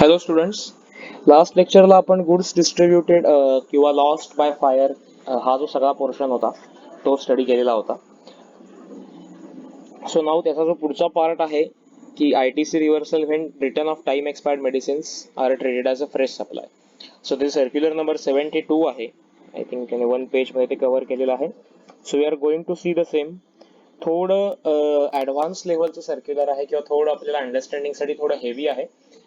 Hello students, last लेक्चरला आपण goods distributed किंवा lost by fire हा जो सगळा पोर्शन होता तो स्टडी केलेला होता. सो नाव त्याचा जो पुढचा पार्ट आहे की ITC reversal when return of time expired medicines are traded as a fresh supply. So ते सर्क्युलर नंबर 72 आहे. आय थिंक त्याने 1 पेज मध्ये ते कव्हर केलेलं आहे. So we are going to see the same. थोडं ॲडव्हान्स लेवलचं सर्क्युलर आहे किंवा थोडं आपल्याला अंडरस्टँडिंगसाठी थोडं हेवी आहे,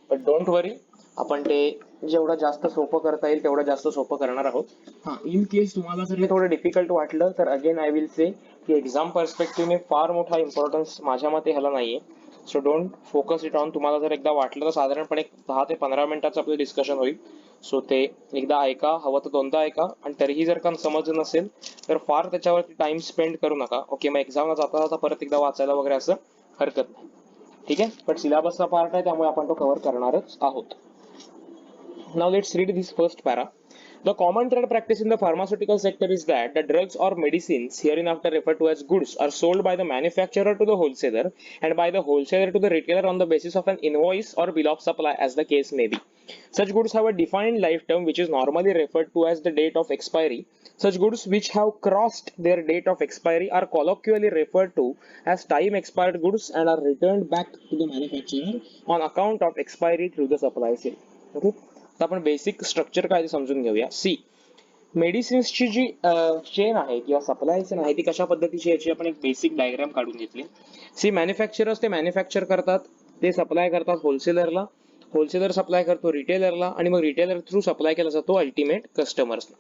बट डोंट वरी, आपण ते जेवढं जास्त सोपं करता येईल तेवढं जास्त सोपं करणार आहोत. हां, इन केस तुम्हाला जर हे थोडं डिफिकल्ट वाटलं तर अगेन आय विल से की एक्झाम पर्स्पेक्टिव्हने फार मोठा इम्पॉर्टन्स माझ्या मते ह्याला नाहीये. So don't focus it on. तुम्हाला जर एकदा वाटलं तर साधारणपणे 10 ते 15 मिनिटाचं आपलं डिस्कशन होईल. सो ते एकदा ऐका, हवं तर दोनदा ऐका, आणि तरीही जर का समजलं नसेल तर फार त्याच्यावरती टाइम स्पेंड करू नका. ओके, मग एक्झामला जाता जाता परत एकदा वाचायला वगैरे असं हरकत नाही. ठीक आहे, पण सिलेबसचा पार्ट आहे त्यामुळे आपण तो कव्हर करणारच आहोत. Now let's read this first para. The common thread practice in the pharmaceutical sector is that the drugs or medicines, hereinafter referred to as goods, are sold by the manufacturer to the wholesaler and by the wholesaler to the retailer on the basis of an invoice or bill of supply, as the case may be. Such goods have a defined life term which is normally referred to as the date of expiry. Such goods which have crossed their date of expiry are colloquially referred to as time expired goods and are returned back to the manufacturer on account of expiry through the supply chain. Okay. तर आपण basic structure काय ते समजून घेऊया. C, मेडिसिन्सची जी chain आहे किंवा supply chain आहे ती कशा पद्धतीची, याची आपण एक बेसिक डायग्राम काढून घेतली. सी, मॅन्युफॅक्चरर्स ते मॅन्युफॅक्चर करतात, ते सप्लाय करतात होलसेलरला, होलसेलर सप्लाय करतो रिटेलरला, आणि मग रिटेलर थ्रू सप्लाय केला जातो अल्टिमेट कस्टमर्सला.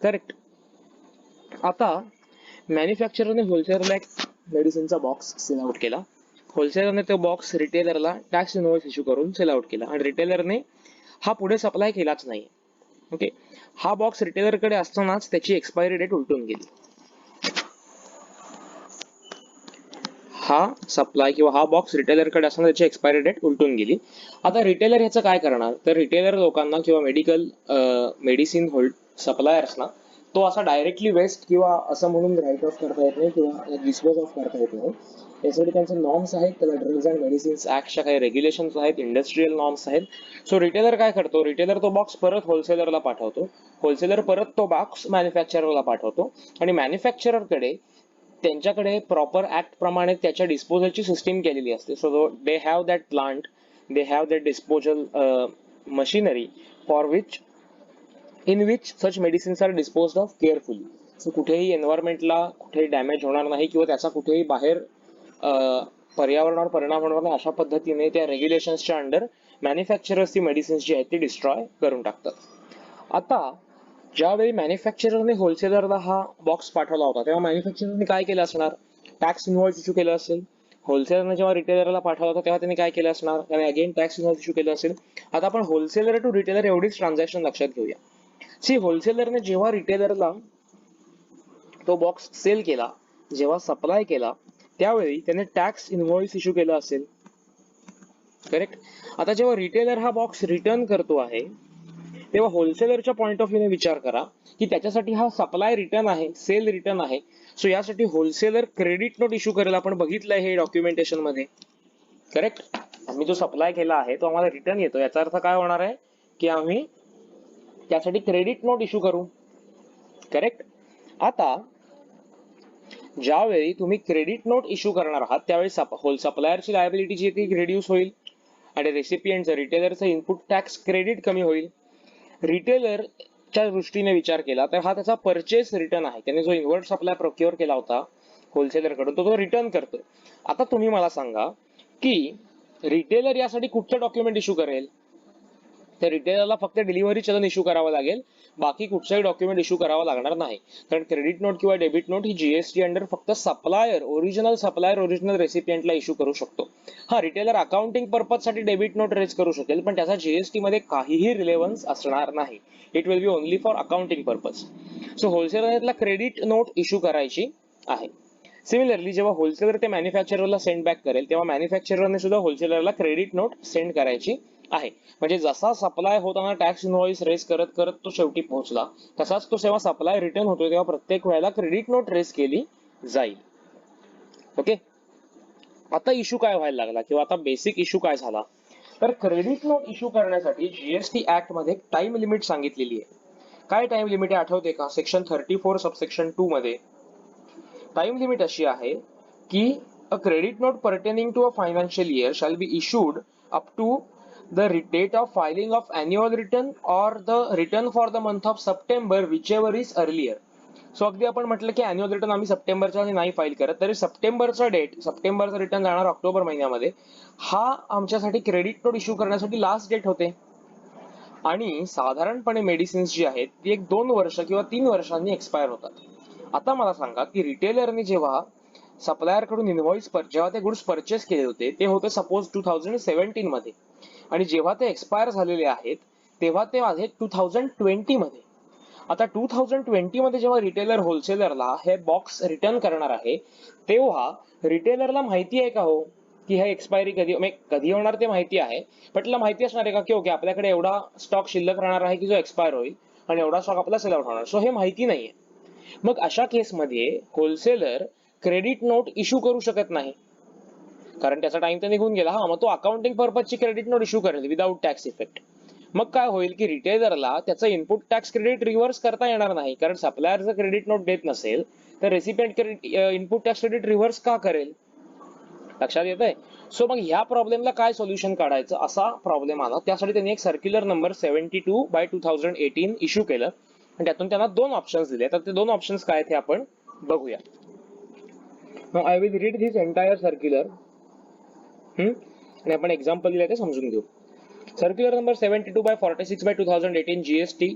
करेक्ट. आता मॅन्युफॅक्चररने होलसेलरला एक मेडिसिनचा बॉक्स सेल आउट केला, होलसेलरने तो बॉक्स रिटेलरला टॅक्स इनवॉइस इश्यू करून सेल आउट केला, आणि रिटेलरने हा पुढे सप्लाय केलाच नाही. ओके, हा बॉक्स रिटेलरकडे असतानाच त्याची एक्सपायरी डेट उलटून गेली. हा सप्लाय किंवा हा बॉक्स रिटेलरकडे असताना त्याची एक्सपायरी डेट उलटून गेली. आता रिटेलर ह्याचं काय करणार, तर रिटेलर लोकांना किंवा मेडिसिन सप्लायर्सना तो असा डायरेक्टली वेस्ट किंवा असं म्हणून राईट ऑफ करता येत नाही किंवा डिस्पोज ऑफ करता येत नाही. यासाठी त्यांचे नॉर्म्स आहेत, त्याला ड्रग्ज अँड मेडिसिन्स ऍक्टच्या काही रेग्युलेशन्स आहेत, इंडस्ट्रियल नॉर्म्स आहेत. सो रिटेलर काय करतो, रिटेलर तो बॉक्स परत होलसेलरला पाठवतो, होलसेलर परत तो बॉक्स मॅन्युफॅक्चररला पाठवतो, आणि मॅन्युफॅक्चररकडे त्यांच्याकडे प्रॉपर ऍक्ट प्रमाणे त्याच्या डिस्पोजलची सिस्टीम केलेली असते. So they have that plant, they have that disposal machinery for which in which such medicines are disposed of carefully. So कुठेही एन्व्हायरमेंटला कुठेही डॅमेज होणार नाही किंवा त्याचा कुठेही बाहेर पर्यावरणावर परिणाम होणार नाही, अशा पद्धतीने त्या रेग्युलेशन्सच्या अंडर मॅन्युफॅक्चरर्स ती मेडिसिन्स जी आहेत ती डिस्ट्रॉय करून टाकतात. आता ज्यावेळी मॅन्युफॅक्चररने होलसेलरला हा बॉक्स पाठवला होता तेव्हा मॅन्युफॅक्चररने काय केलं असणार, टॅक्स इनवॉइस इश्यू केलं असेल. होलसेलरने जेव्हा रिटेलरला पाठवला होता तेव्हा त्यांनी काय केलं असणार, त्याने अगेन टॅक्स इनवॉइस इश्यू केलं असेल. आता आपण होलसेलर टू रिटेलर एवढीच ट्रान्झॅक्शन लक्षात घेऊया. सी, होलसेलरने जेव्हा रिटेलरला तो बॉक्स सेल केला, जेव्हा सप्लाय केला, त्यावेळी त्याने टॅक्स इनवॉइस इश्यू केलं असेल. करेक्ट. आता जेव्हा रिटेलर हा बॉक्स रिटर्न करतो आहे तेव्हा होलसेलरच्या पॉइंट ऑफ व्ह्यूने विचार करा की त्याच्यासाठी हा सप्लाय रिटर्न आहे, सेल रिटर्न आहे. सो यासाठी होलसेलर क्रेडिट नोट इश्यू करेल. आपण बघितलंय हे डॉक्युमेंटेशन मध्ये. करेक्ट. आम्ही जो सप्लाय केला आहे तो आम्हाला रिटर्न येतो, याचा अर्थ काय होणार आहे की आम्ही त्यासाठी क्रेडिट नोट इश्यू करू. करेक्ट. आता ज्यावेळी तुम्ही क्रेडिट नोट इश्यू करणार आहात त्यावेळी सप्लायरची लायबिलिटी जी ती रिड्यूस होईल आणि रेसिपियंटचं रिटेलरचं इनपुट टॅक्स क्रेडिट कमी होईल. रिटेलरच्या दृष्टीने विचार केला तर हा त्याचा परचेस रिटर्न आहे. त्याने जो इनवर्ट सप्लाय प्रोक्युअर केला होता होलसेलरकडून तो रिटर्न करतोय. आता तुम्ही मला सांगा की रिटेलर यासाठी कुठचं डॉक्युमेंट इश्यू करेल, तर रिटेलरला फक्त डिलिव्हरी चलन इश्यू करावं लागेल, बाकी कुठचंही डॉक्युमेंट इश्यू करावं लागणार नाही. कारण क्रेडिट नोट किंवा डेबिट नोट ही जीएसटी अंडर फक्त सप्लायर, ओरिजिनल रेसिपियंटला इश्यू करू शकतो. हा, रिटेलर अकाउंटिंग पर्पजसाठी डेबिट नोट रेज करू शकेल, पण त्याचा जीएसटी मध्ये काहीही रिलेव्हन्स असणार नाही. It will be only for accounting purpose. So होलसेलरला क्रेडिट नोट इश्यू करायची आहे. सिमिलरली जेव्हा होलसेलर ते मॅन्युफॅक्चररला सेंड बॅक करेल तेव्हा मॅन्युफॅक्चररने सुद्धा होलसेलरला क्रेडिट नोट सेंड करायची आहे. म्हणजे जसा सप्लाय होताना टॅक्स इनवॉइस रेस करत करत तो शेवटी पोहोचला, तसाच तो जेव्हा सप्लाय रिटर्न होतोय तेव्हा प्रत्येक वेळेला क्रेडिट नोट रेस केली जाईल. ओके. आता इश्यू काय व्हायला लागला किंवा आता बेसिक इश्यू काय झाला, तर क्रेडिट नोट इश्यू करण्यासाठी जीएसटी ऍक्ट मध्ये टाइम लिमिट सांगितलेली आहे. काय टाइम लिमिट आहे आठवते का? सेक्शन 34 सबसेक्शन 2 मध्ये टाइम लिमिट अशी आहे की a credit note pertaining to a financial year shall be issued up to the date of filing of annual return or the return for the month of September whichever is earlier. So अगदी आपण म्हटलं की annual return आम्ही सप्टेंबरचा नाही file करत, तरी सप्टेंबरचा return जाणार October महिन्यामध्ये, हा आमच्यासाठी क्रेडिट नोट इश्यू करण्यासाठी लास्ट डेट होते. आणि साधारणपणे मेडिसिन्स जी आहेत ती 1-2 वर्ष किंवा 3 वर्षांनी एक्सपायर होतात. आता मला सांगा की रिटेलरने जेव्हा सप्लायर कडून इनव्हॉइस जेव्हा ते गुड्स परचेस केले होते ते होते सपोज 2017 मध्ये, आणि जेव्हा ते एक्सपायर झालेले आहेत तेव्हा ते आहेत 2020 मध्ये. आता 2020 मध्ये जेव्हा रिटेलर होलसेलरला हे बॉक्स रिटर्न करणार आहे तेव्हा रिटेलरला माहिती आहे का हो की हे एक्सपायरी कधी होणार ते माहिती आहे, पण त्याला माहिती असणार आहे का की ओके आपल्याकडे एवढा स्टॉक शिल्लक राहणार आहे की जो एक्सपायर होईल आणि एवढा स्टॉक आपला सेल आउट होणार? सो हे माहिती नाहीये. मग अशा केसमध्ये होलसेलर क्रेडिट नोट इश्यू करू शकत नाही, कारण त्याचा टाइम तर निघून गेला. मग तो अकाउंटिंग पर्पजची क्रेडिट नोट इश्यू करेल विदाउट टॅक्स इफेक्ट. मग काय होईल की रिटेलरला त्याचं इनपुट टॅक्स क्रेडिट रिव्हर्स करता येणार नाही, कारण सप्लायर जर क्रेडिट नोट देत नसेल तर recipient input tax credit reverse का करेल? लक्षात येत आहे? सो मग ह्या प्रॉब्लेमला काय सोल्युशन काढायचं असा प्रॉब्लेम आला. त्यासाठी त्यांनी एक सर्क्युलर नंबर 72/2018 इश्यू केलं आणि त्यातून त्यांना 2 ऑप्शन्स दिले. तर ते 2 ऑप्शन्स काय ते आपण बघूया. Now I will read this entire circular आणि आपण एक्झाम्पल दिलं ते समजून घेऊ. Circular number 72/46/2018 GST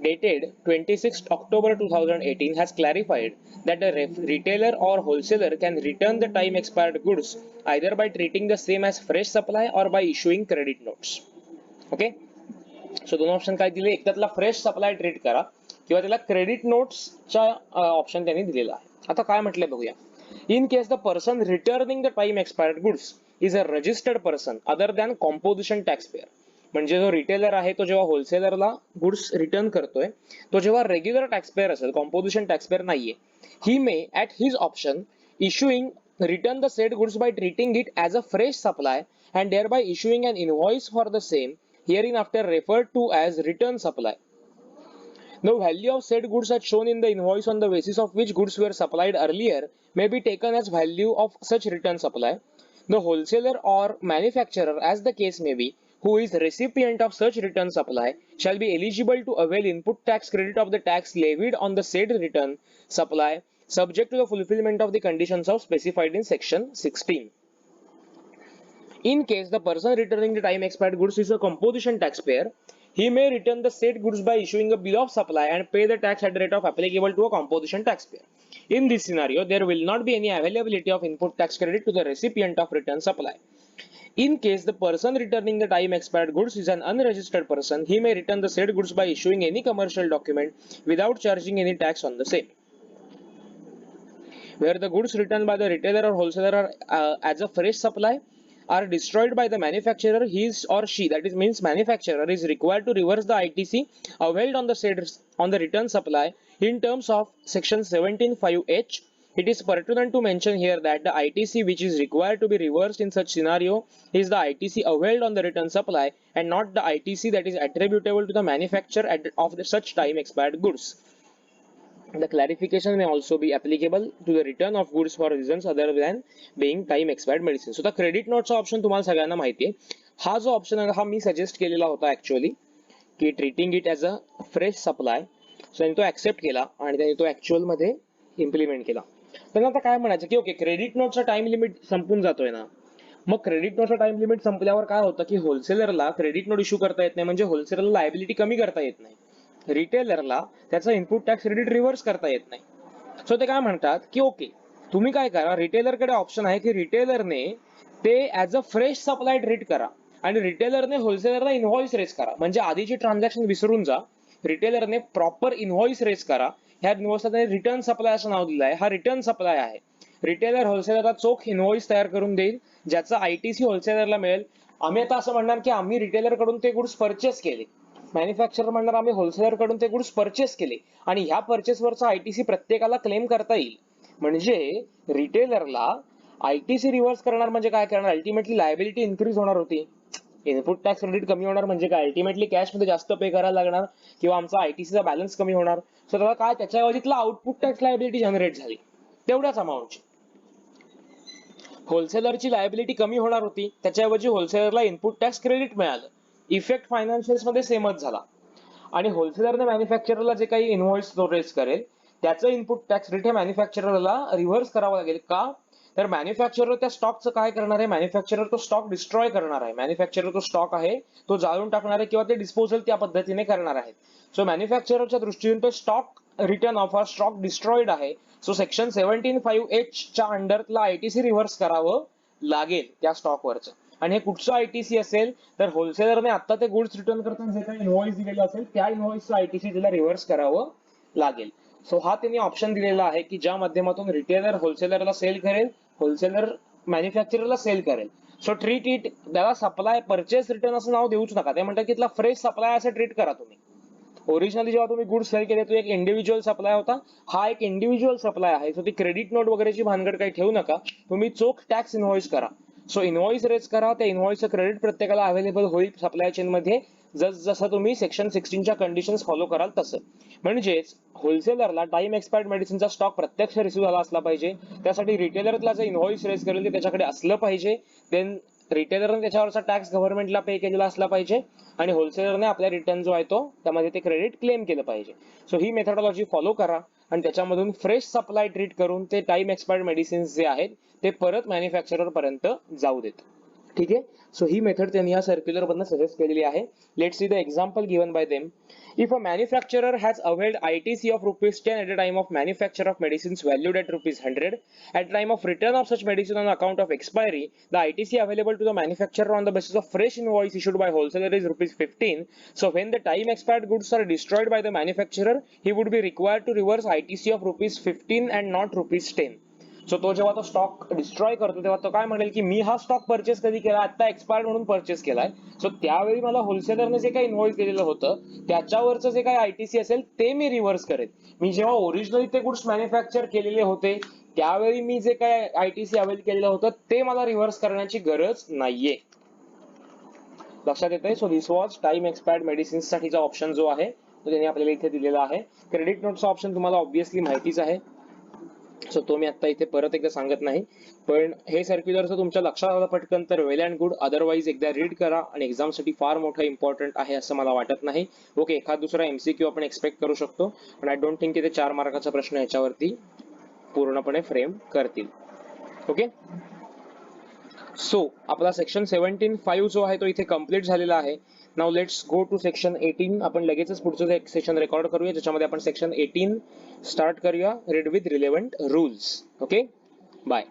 dated 26th October 2018 has clarified that a retailer or wholesaler can return the time expired goods either by treating the same as fresh supply or by issuing credit notes. Okay, so 2 option काय दिले? एक त्यातला fresh supply treat करा किंवा त्याला credit नोट्सचा option त्यांनी दिलेला आहे. आता काय म्हटलंय बघूया. In case the person returning the time expired goods is a registered person other than composition tax pair. म्हणजे जो रिटेलर आहे तो जेव्हा होलसेलरला गुड्स रिटर्न करतोय तो जेव्हा रेग्युलर टॅक्स पेअर असेल, कॉम्पोजिशन टॅक्स पेअर नाहीये, he may at his option issuing return the said goods by treating it as a fresh supply and thereby issuing an invoice for the same, hereinafter referred to as return supply. The value of said goods as shown in the invoice on the basis of which goods were supplied earlier may be taken as value of such return supply. The wholesaler or manufacturer, as the case may be, who is recipient of such return supply shall be eligible to avail input tax credit of the tax levied on the said return supply subject to the fulfillment of the conditions of specified in section 16. In case the person returning the time expired goods is a composition taxpayer, he may return the said goods by issuing a bill of supply and pay the tax at the rate of applicable to a composition taxpayer. In this scenario, there will not be any availability of input tax credit to the recipient of return supply. In case the person returning the time expired goods is an unregistered person, he may return the said goods by issuing any commercial document without charging any tax on the same. Where the goods returned by the retailer or wholesaler are as a fresh supply are destroyed by the manufacturer, he or she, that is means manufacturer, is required to reverse the ITC availed on the return supply in terms of section 17(5)(h). It is pertinent to mention here that the ITC which is required to be reversed in such scenario is the ITC availed on the return supply and not the ITC that is attributable to the manufacturer of such time expired goods. The clarification may also be applicable to the return of goods for reasons other than being time expired medicine. So the credit note चा option तुम्हाला सगळ्यांना माहिती आहे. हा जो option आहे हा मी suggest केलेला होता ऍक्च्युअली की treating it as a fresh supply. So त्यांनी तो ऍक्सेप्ट केला आणि त्यांनी तो ऍक्च्युअल मध्ये इम्प्लिमेंट केला. तर आता काय म्हणायचं की ओके क्रेडिट नोटचा टाइम लिमिट संपून जातोय ना, मग क्रेडिट नोटचा टाइम लिमिट संपल्यावर काय होतं की होलसेलरला क्रेडिट नोट इश्यू करता येत नाही, म्हणजे होलसेलरला लायबिलिटी कमी करता येत नाही, रिटेलरला त्याचा इनपुट टॅक्स क्रेडिट रिव्हर्स करता येत नाही. सो ते काय म्हणतात की ओके तुम्ही काय करा, रिटेलरकडे ऑप्शन आहे की रिटेलरने ते as a fresh supply treat करा आणि रिटेलरने होलसेलरला इनव्हॉइस रेज करा. म्हणजे आधीची ट्रान्झॅक्शन विसरून जा, रिटेलरने प्रॉपर इनव्हॉइस रेज करा. ह्या इनव्हॉइसला रिटर्न सप्लाय असं नाव दिलं आहे, हा रिटर्न सप्लाय आहे. रिटेलर होलसेलरला चोख इनव्हॉइस तयार करून देईल ज्याचा आयटीसी होलसेलरला मिळेल. आम्ही आता असं म्हणणार की आम्ही रिटेलर कडून ते गुड्स परचेस केले, मॅन्युफॅक्चरर म्हणणार आम्ही होलसेलर कडून ते गुड्स परचेस केले आणि ह्या परचेसवरचा आयटीसी प्रत्येकाला क्लेम करता येईल. म्हणजे रिटेलरला आयटीसी रिव्हर्स करणार म्हणजे काय करणार, अल्टिमेटली लायबिलिटी इन्क्रीज होणार होती. इनपुट टॅक्स क्रेडिट कमी होणार म्हणजे काय, अल्टिमेटली कॅश मध्ये जास्त पे करायला लागणार किंवा आमचा आयटीसीचा बॅलन्स कमी होणार. सो त्याला काय, त्याच्याऐवजी तिला आउटपुट टॅक्स लायबिलिटी जनरेट झाली तेवढ्याच अमाऊंटची. होलसेलरची लायबिलिटी कमी होणार होती, त्याच्याऐवजी होलसेलरला इनपुट टॅक्स क्रेडिट मिळालं. इफेक्ट फायनान्शियल्स मध्ये सेमच झाला. आणि होलसेलरने मॅन्युफॅक्चररला जे काही इनव्हॉइस रेज करेल त्याचं इनपुट टॅक्स रेट हे मॅन्युफॅक्चररला रिव्हर्स करावं लागेल. का, तर मॅन्युफॅक्चरर त्या स्टॉकचं काय करणार आहे, मॅन्युफॅक्चरर तो स्टॉक डिस्ट्रॉय करणार आहे. मॅन्युफॅक्चरर तो स्टॉक आहे तो जाळून टाकणार आहे किंवा ते डिस्पोजल त्या पद्धतीने करणार आहे. सो मॅन्युफॅक्चररच्या दृष्टीने तो स्टॉक रिटर्न ऑफ हा स्टॉक डिस्ट्रॉइड आहे. सो सेक्शन 17(5)(h) च्या अंडरला आयटीसी रिव्हर्स करावं लागेल त्या स्टॉकवरचं. आणि हे कुठचं आयटीसी असेल, तर होलसेलरने आता ते गुड्स रिटर्न करताना जे काही इनव्हॉइस दिलेलं असेल त्या इनव्हॉइसचं आयटीसी तिला रिव्हर्स करावं लागेल. सो हा त्यांनी ऑप्शन दिलेला आहे की ज्या माध्यमातून रिटेलर होलसेलरला सेल करेल, होलसेलर मॅन्युफॅक्चररला सेल करेल. सो ट्रीट इट, त्याला सप्लाय परचेस रिटर्न असं नाव देऊच नका. ते म्हणतात की इथला फ्रेश सप्लाय असं ट्रीट करा तुम्ही. ओरिजिनली जेव्हा तुम्ही गुड्स सेल केले तो एक इंडिव्हिज्युअल सप्लाय होता, हा एक इंडिव्हिज्युअल सप्लाय आहे. सो ती क्रेडिट नोट वगैरेची भानगड काही ठेवू नका, तुम्ही चोख टॅक्स इनव्हॉइस करा. सो इनव्हॉइस रेज करा, त्या इनव्हॉइसचं क्रेडिट प्रत्येकाला अवेलेबल होईल सप्लाय चेन मध्ये, जसं तुम्ही सेक्शन 16च्या कंडिशन्स फॉलो कराल तसं. म्हणजेच होलसेलरला टाइम एक्सपायर्ड मेडिसिनचा स्टॉक प्रत्यक्ष रिसिव्ह झाला असला पाहिजे, त्यासाठी रिटेलरला जे इनव्हॉइस रेज करेल ते त्याच्याकडे असलं पाहिजे. देन रिटेलरने त्याच्यावरचा टॅक्स गव्हर्नमेंटला पे केलेला असला पाहिजे आणि होलसेलरने आपला रिटर्न जो आहे तो त्यामध्ये ते क्रेडिट क्लेम केलं पाहिजे. सो ही मेथडॉलॉजी फॉलो करा आणि त्याच्यामधून फ्रेश सप्लाय ट्रीट करून ते टाइम एक्सपायर्ड मेडिसिन्स जे आहेत ते परत मॅन्युफॅक्चरर पर्यंत जाऊ देत. ठीक आहे. सो ही मेथड त्यांनी या सर्क्युलर मधनं सजेस्ट केलेली आहे. Let's see the example given by them. If a manufacturer has availed ITC of ₹10 at the time of manufacture of medicines valued at ₹100, at time of return of such medicine on account of expiry, the ITC available to the manufacturer on the basis of fresh invoice issued by wholesaler is ₹15. So when the time expired goods are destroyed by the manufacturer, he would be required to reverse ITC of ₹15 and not ₹10. So तो जेव्हा तो stock destroy करतो तेव्हा तो काय म्हणेल की मी हा स्टॉक परचेस कधी केला, आता एक्सपायर्ड म्हणून परचेस केलाय. सो त्यावेळी मला होलसेलरने जे काही इनव्हॉइस दिलेलं होतं त्याच्यावरचं जे काही आयटीसी असेल ते मी रिव्हर्स करेल. मी जेव्हा ओरिजिनली ते गुड्स मॅन्युफॅक्चर केलेले होते त्यावेळी मी जे काही आयटीसी अवेल केलेलं होतं ते मला रिव्हर्स करण्याची गरज नाहीये. लक्षात येतंय. So this was time expired medicine साठीचा ऑप्शन जो आहे तो त्यांनी आपल्याला इथे दिलेला आहे. क्रेडिट नोटचा ऑप्शन तुम्हाला ऑब्व्हियसली माहितीच आहे, सो तो मी आता इथे परत एकदा सांगत नाही. पण हे सर्क्युलरचं तुमच्या लक्षात आलं पटकन तर वेल अँड गुड, अदरवाईज एकदा रीड करा आणि एक्झामसाठी फार मोठं इम्पॉर्टंट आहे असं मला वाटत नाही. ओके, एखाद दुसरा एमसीक्यू आपण एक्सपेक्ट करू शकतो पण आय डोंट थिंक की ते 4 मार्काचा प्रश्न याच्यावरती पूर्णपणे फ्रेम करतील. ओके, सो आपला सेक्शन 17(5) जो आहे तो इथे कम्प्लीट झालेला आहे. Now let's go to section 18. आपण लगेचच पुढचं एक सेशन रेकॉर्ड करूया ज्याच्यामध्ये आपण सेक्शन 18 स्टार्ट करूया, read with relevant rules. Okay, bye.